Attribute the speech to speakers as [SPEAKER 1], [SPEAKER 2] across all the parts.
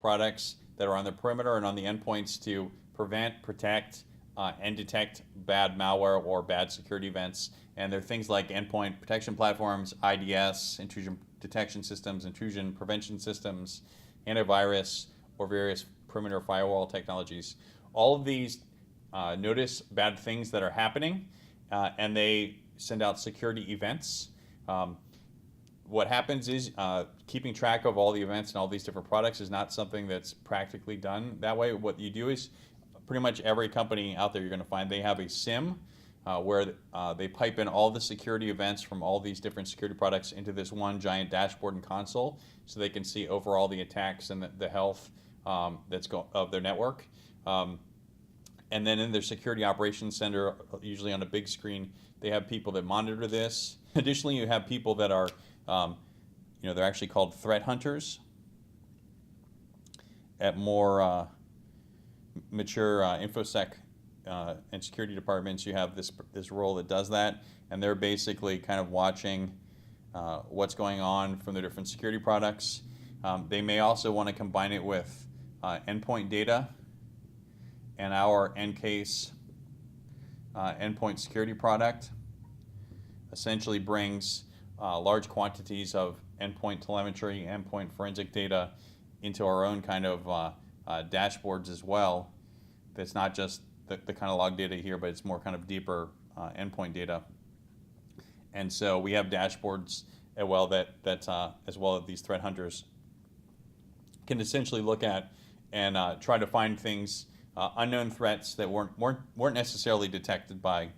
[SPEAKER 1] products that are on the perimeter and on the endpoints to prevent, protect, and detect bad malware or bad security events. And they're things like endpoint protection platforms, IDS, intrusion detection systems, intrusion prevention systems, antivirus, or various perimeter firewall technologies. All of these notice bad things that are happening, and they send out security events. What happens is keeping track of all the events and all these different products is not something that's practically done that way. What you do is pretty much every company out there you're going to find they have a SIEM where they pipe in all the security events from all these different security products into this one giant dashboard and console, so they can see overall the attacks and the health of their network. And then in their security operations center, usually on a big screen, they have people that monitor this. Additionally, you have people that are, they're actually called threat hunters. At more mature InfoSec and security departments, you have this role that does that, and they're basically kind of watching what's going on from the different security products. They may also want to combine it with endpoint data, and our EnCase Endpoint Security product essentially brings large quantities of endpoint telemetry, endpoint forensic data into our own kind of dashboards as well. That's not just the kind of log data here, but it's more kind of deeper endpoint data. And so we have dashboards as well that as well as these threat hunters can essentially look at and try to find things, unknown threats that weren't necessarily detected by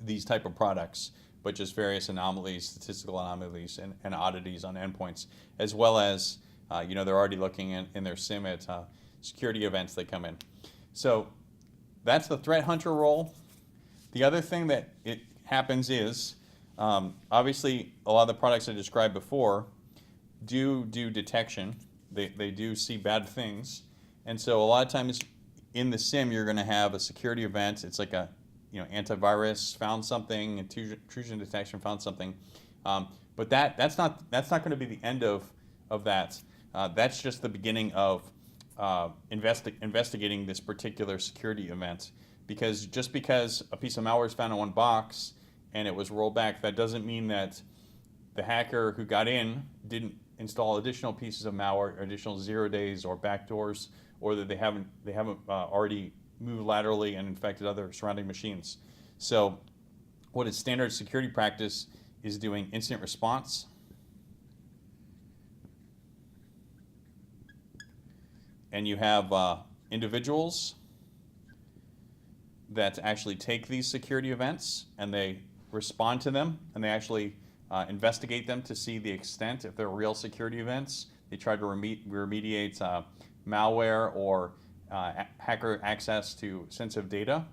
[SPEAKER 1] these type of products, but just various anomalies, statistical anomalies, and oddities on endpoints, as well as they're already looking in their SIEM at security events that come in. So that's the threat hunter role. The other thing that it happens is, obviously, a lot of the products I described before do detection. They do see bad things, and so a lot of times in the SIEM you're going to have a security event. It's like a antivirus found something, intrusion detection found something, but that's not going to be the end of that. That's just the beginning of investigating this particular security event, because just because a piece of malware is found in one box and it was rolled back, that doesn't mean that the hacker who got in didn't install additional pieces of malware, or additional 0 days or backdoors, or that they haven't already moved laterally and infected other surrounding machines. So what is standard security practice is doing incident response, and you have individuals that actually take these security events and they respond to them, and they actually investigate them to see the extent if they're real security events. They try to remediate malware or hacker access to sensitive data.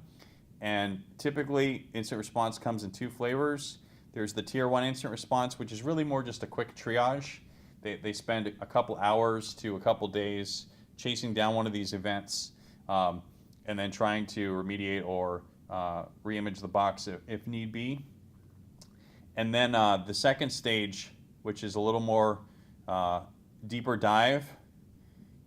[SPEAKER 1] And typically, incident response comes in two flavors. There's the tier 1 incident response, which is really more just a quick triage. They spend a couple hours to a couple days chasing down one of these events, and then trying to remediate or re-image the box if need be. And then the second stage, which is a little more deeper dive,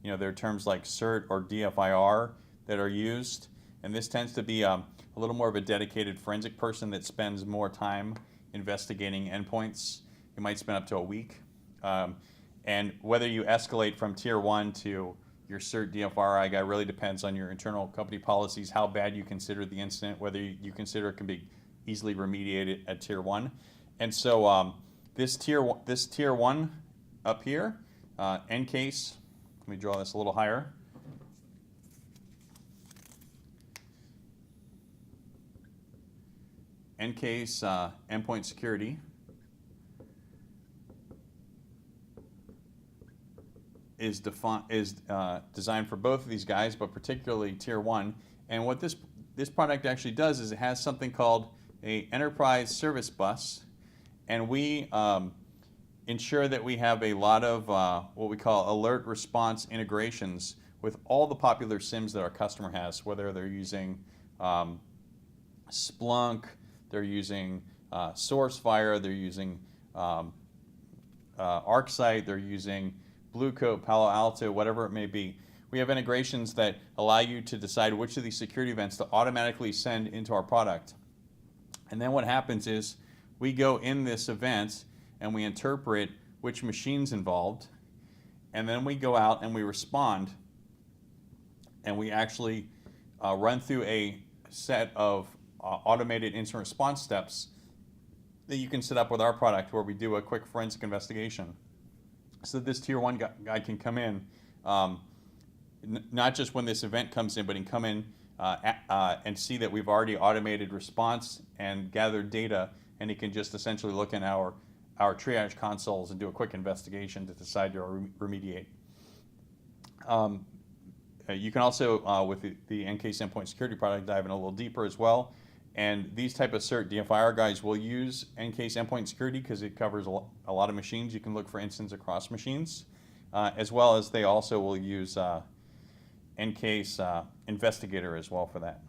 [SPEAKER 1] there are terms like CERT or DFIR that are used, and this tends to be a little more of a dedicated forensic person that spends more time investigating endpoints. You might spend up to a week. And whether you escalate from tier 1 to your CERT DFIR guy really depends on your internal company policies, how bad you consider the incident, whether you consider it can be easily remediated at tier 1. And so this tier 1 up here, EnCase, let me draw this a little higher. EnCase Endpoint Security is designed for both of these guys, but particularly tier 1. And what this product actually does is it has something called a enterprise service bus, and we ensure that we have a lot of what we call alert response integrations with all the popular SIEMs that our customer has, whether they're using Splunk, they're using SourceFire, they're using ArcSight, they're using Blue Coat, Palo Alto, whatever it may be. We have integrations that allow you to decide which of these security events to automatically send into our product. And then what happens is we go in this event and we interpret which machine's involved, and then we go out and we respond, and we actually run through a set of automated incident response steps that you can set up with our product, where we do a quick forensic investigation. So this tier 1 guy can come in, not just when this event comes in, but he can come in and see that we've already automated response and gathered data, and he can just essentially look in our triage consoles and do a quick investigation to decide to remediate. You can also, with the EnCase Endpoint Security product, dive in a little deeper as well. And these type of cert DFIR guys will use EnCase Endpoint Security because it covers a lot of machines. You can look for incidents across machines, as well as they also will use EnCase Investigator as well for that.